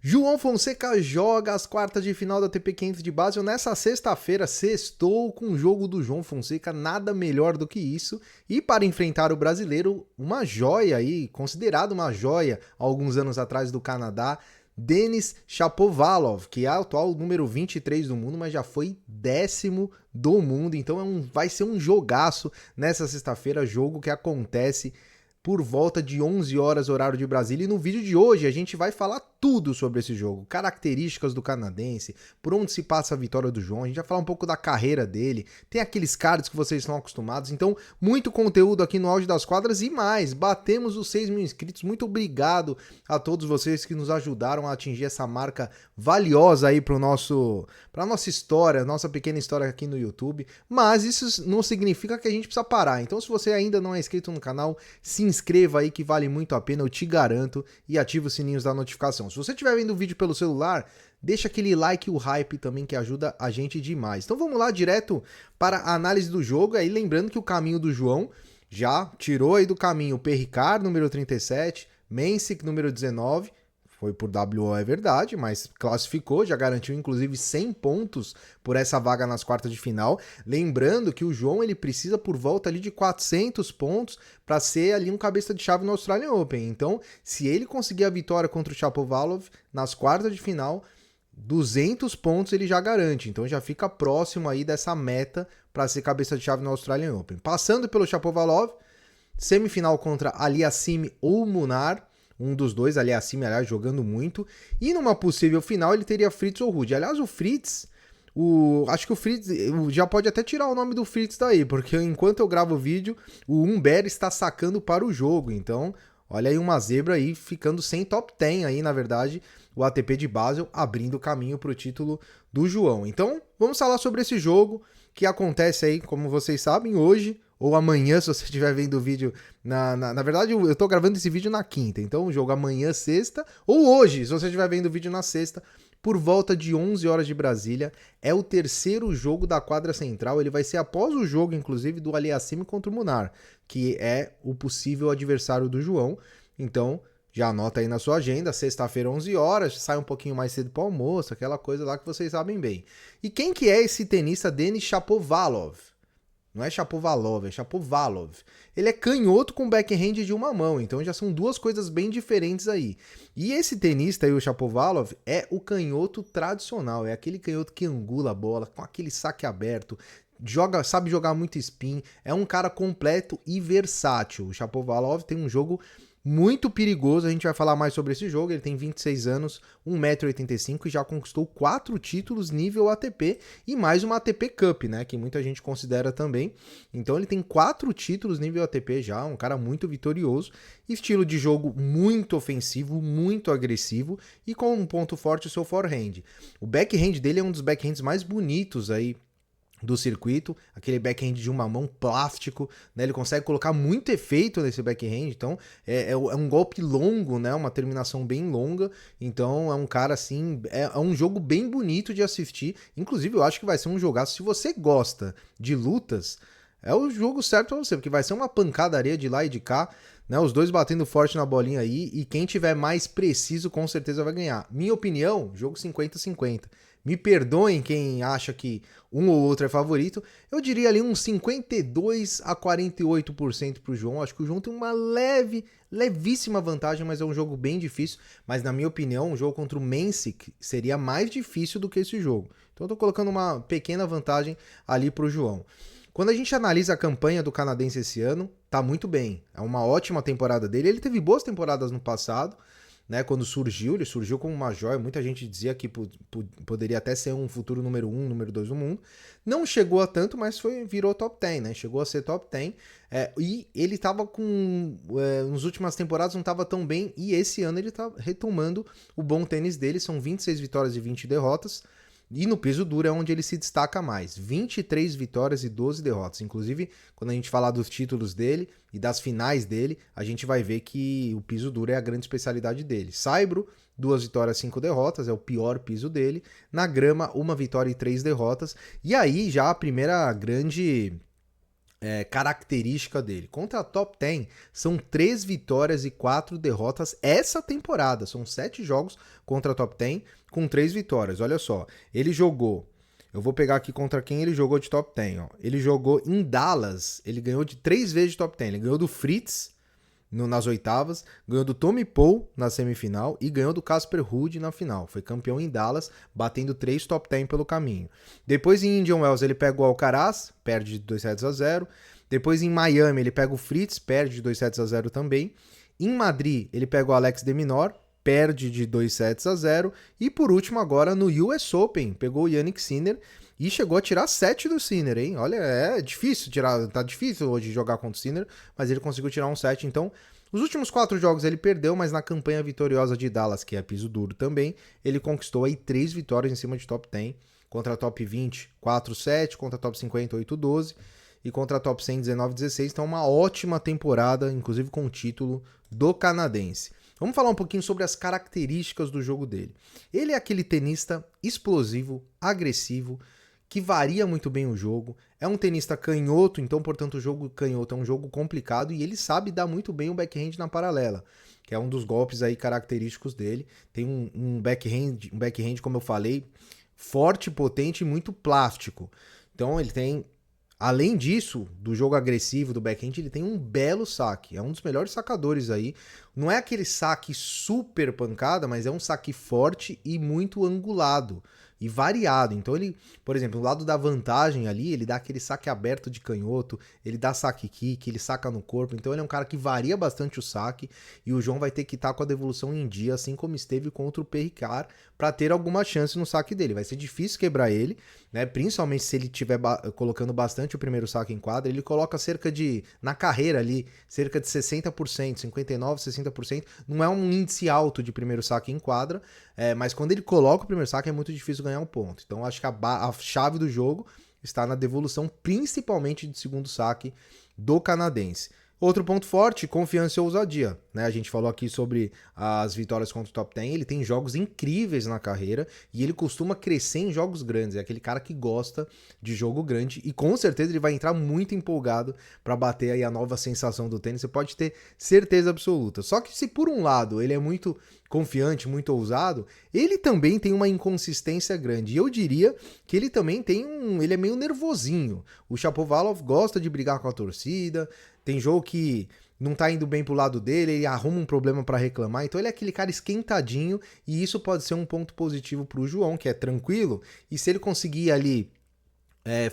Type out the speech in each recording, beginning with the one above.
João Fonseca joga as quartas de final da ATP 500 de Basel nessa sexta-feira, sextou com o jogo do João Fonseca, nada melhor do que isso. E para enfrentar o brasileiro, uma joia aí, considerado uma joia há alguns anos atrás do Canadá, Denis Shapovalov, que é o atual número 23 do mundo, mas já foi 10º do mundo. Então vai ser um jogaço nessa sexta-feira, jogo que acontece por volta de 11 horas horário de Brasília. E no vídeo de hoje a gente vai falar tudo sobre esse jogo, características do canadense, por onde se passa a vitória do João, a gente vai falar um pouco da carreira dele, tem aqueles cards que vocês estão acostumados, então muito conteúdo aqui no Auge das Quadras e mais, batemos os 6 mil inscritos, muito obrigado a todos vocês que nos ajudaram a atingir essa marca valiosa aí para nossa história, nossa pequena história aqui no YouTube, mas isso não significa que a gente precisa parar, então se você ainda não é inscrito no canal, se inscreva aí que vale muito a pena, eu te garanto, e ative os sininhos da notificação. Se você estiver vendo o vídeo pelo celular, deixa aquele like e o hype também que ajuda a gente demais. Então vamos lá direto para a análise do jogo, aí lembrando que o caminho do João já tirou aí do caminho o Perricard, número 37, Mensik, número 19, foi por WO é verdade, mas classificou, já garantiu inclusive 100 pontos por essa vaga nas quartas de final. Lembrando que o João ele precisa por volta ali de 400 pontos para ser ali um cabeça de chave no Australian Open. Então, se ele conseguir a vitória contra o Shapovalov nas quartas de final, 200 pontos ele já garante. Então já fica próximo aí dessa meta para ser cabeça de chave no Australian Open. Passando pelo Shapovalov, semifinal contra Aliassime ou Munar, um dos dois, Aliassime, aliás, jogando muito. E numa possível final ele teria Fritz ou Ruud. Aliás, o Fritz, acho que o Fritz já pode até tirar o nome do Fritz daí, porque enquanto eu gravo o vídeo, o Humbert está sacando para o jogo. Então, olha aí uma zebra aí, ficando sem top 10 aí, na verdade, o ATP de Basel abrindo caminho para o título do João. Então, vamos falar sobre esse jogo que acontece aí, como vocês sabem, hoje ou amanhã, se você estiver vendo o vídeo. Na verdade, eu tô gravando esse vídeo na quinta, então o jogo amanhã, sexta, ou hoje, se você estiver vendo o vídeo na sexta, por volta de 11 horas de Brasília. É o terceiro jogo da quadra central, ele vai ser após o jogo, inclusive, do Aliassime contra o Munar, que é o possível adversário do João. Então, já anota aí na sua agenda, sexta-feira, 11 horas, sai um pouquinho mais cedo para o almoço, aquela coisa lá que vocês sabem bem. E quem que é esse tenista Denis Shapovalov? Não é Shapovalov, é Shapovalov. Ele é canhoto com backhand de uma mão, então já são duas coisas bem diferentes aí. E esse tenista aí, o Shapovalov, é o canhoto tradicional, é aquele canhoto que angula a bola, com aquele saque aberto, sabe jogar muito spin, é um cara completo e versátil. O Shapovalov tem um jogo muito perigoso, a gente vai falar mais sobre esse jogo. Ele tem 26 anos, 1,85 m e já conquistou 4 títulos nível ATP e mais uma ATP Cup, né, que muita gente considera também. Então ele tem 4 títulos nível ATP já, um cara muito vitorioso, estilo de jogo muito ofensivo, muito agressivo e com um ponto forte o seu forehand. O backhand dele é um dos backhands mais bonitos aí do circuito, aquele backhand de uma mão plástico, né? Ele consegue colocar muito efeito nesse backhand, então é um golpe longo, né? Uma terminação bem longa, então é um cara assim, é um jogo bem bonito de assistir, inclusive eu acho que vai ser um jogaço. Se você gosta de lutas, é o jogo certo pra você, porque vai ser uma pancadaria de lá e de cá, né? Os dois batendo forte na bolinha aí, e quem tiver mais preciso com certeza vai ganhar. Minha opinião, jogo 50-50. Me perdoem quem acha que um ou outro é favorito. Eu diria ali uns 52 a 48% pro João. Acho que o João tem uma levíssima vantagem, mas é um jogo bem difícil. Mas na minha opinião, um jogo contra o Mensik seria mais difícil do que esse jogo. Então eu tô colocando uma pequena vantagem ali pro João. Quando a gente analisa a campanha do canadense esse ano, tá muito bem. É uma ótima temporada dele. Ele teve boas temporadas no passado, né, quando surgiu, ele surgiu como uma joia, muita gente dizia que poderia até ser um futuro número 1, número 2 do mundo. Não chegou a tanto, mas virou top 10, né? Chegou a ser top 10. E ele tava nas últimas temporadas não tava tão bem, e esse ano ele tá retomando o bom tênis dele, são 26 vitórias e 20 derrotas. E no piso duro é onde ele se destaca mais. 23 vitórias e 12 derrotas. Inclusive, quando a gente falar dos títulos dele e das finais dele, a gente vai ver que o piso duro é a grande especialidade dele. Saibro, 2 vitórias e 5 derrotas, é o pior piso dele. Na grama, 1 vitória e 3 derrotas. E aí já a primeira grande característica dele. Contra a Top 10, são 3 vitórias e 4 derrotas essa temporada. São 7 jogos contra a Top 10 com 3 vitórias. Olha só, ele jogou... Eu vou pegar aqui contra quem ele jogou de Top 10. Ó. Ele jogou em Dallas, ele ganhou de 3 vezes de Top 10. Ele ganhou do Fritz nas oitavas, ganhou do Tommy Paul na semifinal e ganhou do Casper Ruud na final. Foi campeão em Dallas, batendo 3 Top 10 pelo caminho. Depois em Indian Wells ele pega o Alcaraz, perde de 2-0. Depois em Miami ele pega o Fritz, perde de 2-0 também. Em Madrid ele pega o Alex de Minaur, perde de 2-0. E por último agora no US Open, pegou o Jannik Sinner e chegou a tirar 7 do Sinner, hein? Olha, é difícil tirar, tá difícil hoje jogar contra o Sinner, mas ele conseguiu tirar um 7, então... Os últimos 4 jogos ele perdeu, mas na campanha vitoriosa de Dallas, que é piso duro também, ele conquistou aí 3 vitórias em cima de Top 10, contra a Top 20, 4-7, contra a Top 50, 8-12, e contra a Top 100, 19-16, então uma ótima temporada, inclusive com o título do canadense. Vamos falar um pouquinho sobre as características do jogo dele. Ele é aquele tenista explosivo, agressivo, que varia muito bem o jogo, é um tenista canhoto, então, portanto, o jogo canhoto é um jogo complicado e ele sabe dar muito bem o backhand na paralela, que é um dos golpes aí característicos dele. Tem um backhand, como eu falei, forte, potente e muito plástico. Então, ele tem, além disso, do jogo agressivo do backhand, ele tem um belo saque, é um dos melhores sacadores aí. Não é aquele saque super pancada, mas é um saque forte e muito angulado e variado. Então ele, por exemplo, do lado da vantagem ali, ele dá aquele saque aberto de canhoto, ele dá saque kick, ele saca no corpo. Então ele é um cara que varia bastante o saque e o João vai ter que estar com a devolução em dia, assim como esteve contra o Perricard, para ter alguma chance no saque dele. Vai ser difícil quebrar ele, né? Principalmente se ele estiver colocando bastante o primeiro saque em quadra. Ele coloca cerca de, na carreira ali, cerca de 60%, 59%, 60%. Não é um índice alto de primeiro saque em quadra, mas quando ele coloca o primeiro saque é muito difícil ganhar um ponto. Então acho que a chave do jogo está na devolução, principalmente de segundo saque do canadense. Outro ponto forte, confiança e ousadia, né? A gente falou aqui sobre as vitórias contra o Top 10, ele tem jogos incríveis na carreira e ele costuma crescer em jogos grandes, é aquele cara que gosta de jogo grande e com certeza ele vai entrar muito empolgado para bater aí a nova sensação do tênis, você pode ter certeza absoluta. Só que se por um lado ele é muito confiante, muito ousado, ele também tem uma inconsistência grande. E eu diria que ele também ele é meio nervosinho. O Shapovalov gosta de brigar com a torcida, tem jogo que não tá indo bem pro lado dele, ele arruma um problema para reclamar, então ele é aquele cara esquentadinho e isso pode ser um ponto positivo pro João, que é tranquilo, e se ele conseguir ali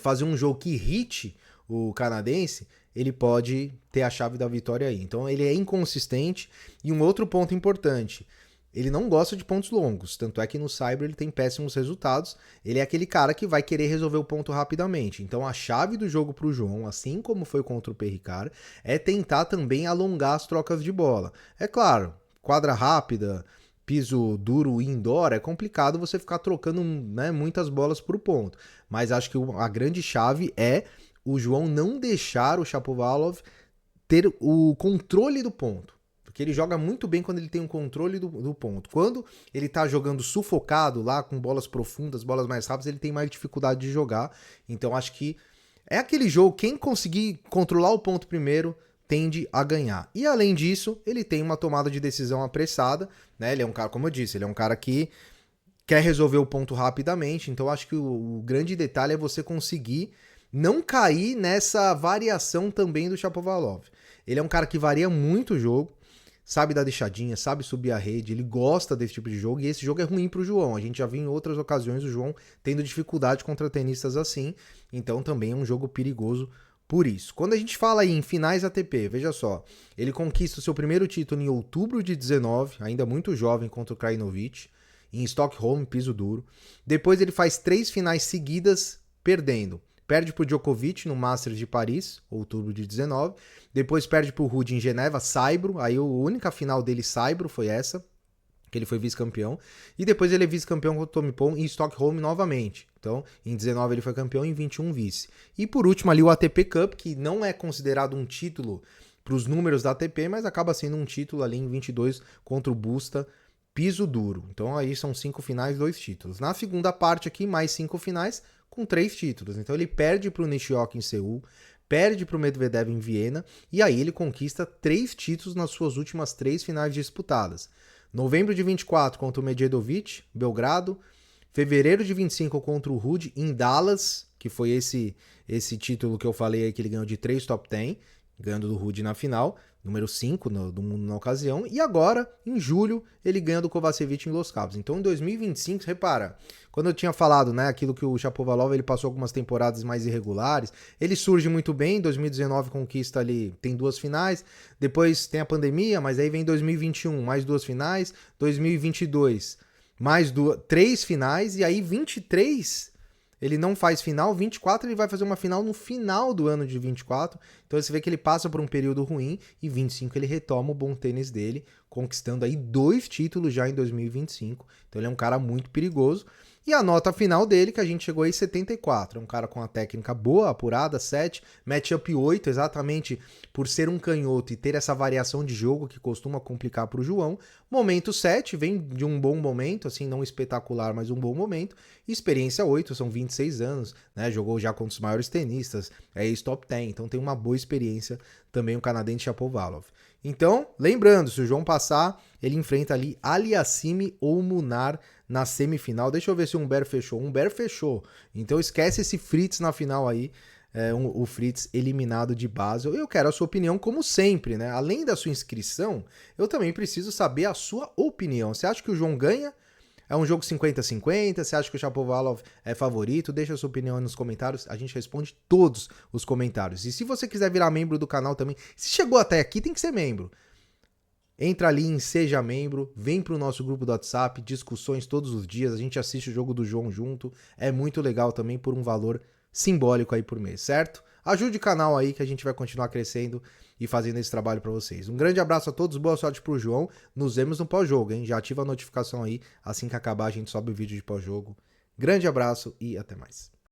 fazer um jogo que irrite o canadense, ele pode ter a chave da vitória aí. Então ele é inconsistente e um outro ponto importante, ele não gosta de pontos longos, tanto é que no Saibro ele tem péssimos resultados, ele é aquele cara que vai querer resolver o ponto rapidamente. Então a chave do jogo para o João, assim como foi contra o Perricard, é tentar também alongar as trocas de bola. É claro, quadra rápida, piso duro indoor, é complicado você ficar trocando, né, muitas bolas por ponto. Mas acho que a grande chave é o João não deixar o Shapovalov ter o controle do ponto. Porque ele joga muito bem quando ele tem um controle do ponto. Quando ele tá jogando sufocado lá, com bolas profundas, bolas mais rápidas, ele tem mais dificuldade de jogar. Então acho que é aquele jogo, quem conseguir controlar o ponto primeiro, tende a ganhar. E além disso, ele tem uma tomada de decisão apressada, né? Ele é um cara, como eu disse, ele é um cara que quer resolver o ponto rapidamente. Então acho que o grande detalhe é você conseguir não cair nessa variação também do Shapovalov. Ele é um cara que varia muito o jogo, sabe dar deixadinha, sabe subir a rede, ele gosta desse tipo de jogo e esse jogo é ruim pro João. A gente já viu em outras ocasiões o João tendo dificuldade contra tenistas assim, então também é um jogo perigoso por isso. Quando a gente fala aí em finais ATP, veja só, ele conquista o seu primeiro título em outubro de 19, ainda muito jovem, contra o Krajinovic, em Stockholm, piso duro. Depois ele faz 3 finais seguidas perdendo. Perde para o Djokovic no Masters de Paris, outubro de 19. Depois perde para o Ruud em Geneva, Saibro. Aí a única final dele, Saibro, foi essa, que ele foi vice-campeão. E depois ele é vice-campeão contra o Tommy Paul em Stockholm novamente. Então, em 19 ele foi campeão, em 21 vice. E por último ali o ATP Cup, que não é considerado um título para os números da ATP, mas acaba sendo um título ali em 22 contra o Busta, piso duro. Então aí são 5 finais, 2 títulos. Na segunda parte aqui, mais 5 finais, com 3 títulos. Então ele perde para o Nishioka em Seul, perde para o Medvedev em Viena, e aí ele conquista 3 títulos nas suas últimas 3 finais disputadas. Novembro de 24 contra o Medjedovic, Belgrado. Fevereiro de 25 contra o Ruud em Dallas, que foi esse título que eu falei aí que ele ganhou de 3 top 10, ganhando do Ruud na final, número 5 do mundo na ocasião. E agora, em julho, ele ganha do Kovacevic em Los Cabos. Então, em 2025, repara, quando eu tinha falado, né, aquilo que o Shapovalov, ele passou algumas temporadas mais irregulares, ele surge muito bem, em 2019 conquista ali, tem 2 finais, depois tem a pandemia, mas aí vem 2021, mais 2 finais, 2022, mais 3 finais, e aí 23 ele não faz final, 24 ele vai fazer uma final no final do ano de 24, então você vê que ele passa por um período ruim, e 25 ele retoma o bom tênis dele, conquistando aí 2 títulos já em 2025, então ele é um cara muito perigoso. E a nota final dele, que a gente chegou aí 74, é um cara com a técnica boa, apurada, 7, matchup 8, exatamente por ser um canhoto e ter essa variação de jogo que costuma complicar para o João. Momento 7, vem de um bom momento, assim, não espetacular, mas um bom momento. Experiência 8, são 26 anos, né? Jogou já contra os maiores tenistas, é ex-top 10, então tem uma boa experiência também o canadense Shapovalov. Então, lembrando, se o João passar, ele enfrenta ali Aliassime ou Munar na semifinal. Deixa eu ver se o Humbert fechou. O Humbert fechou. Então esquece esse Fritz na final aí. O Fritz eliminado de Basel. Eu quero a sua opinião como sempre, né? Além da sua inscrição, eu também preciso saber a sua opinião. Você acha que o João ganha? É um jogo 50-50? Você acha que o Shapovalov é favorito? Deixa a sua opinião aí nos comentários. A gente responde todos os comentários. E se você quiser virar membro do canal também, se chegou até aqui, tem que ser membro. Entra ali em Seja Membro, vem pro nosso grupo do WhatsApp, discussões todos os dias, a gente assiste o jogo do João junto, é muito legal também por um valor simbólico aí por mês, certo? Ajude o canal aí que a gente vai continuar crescendo e fazendo esse trabalho para vocês. Um grande abraço a todos, boa sorte pro João, nos vemos no pós-jogo, hein? Já ativa a notificação aí, assim que acabar a gente sobe o vídeo de pós-jogo. Grande abraço e até mais.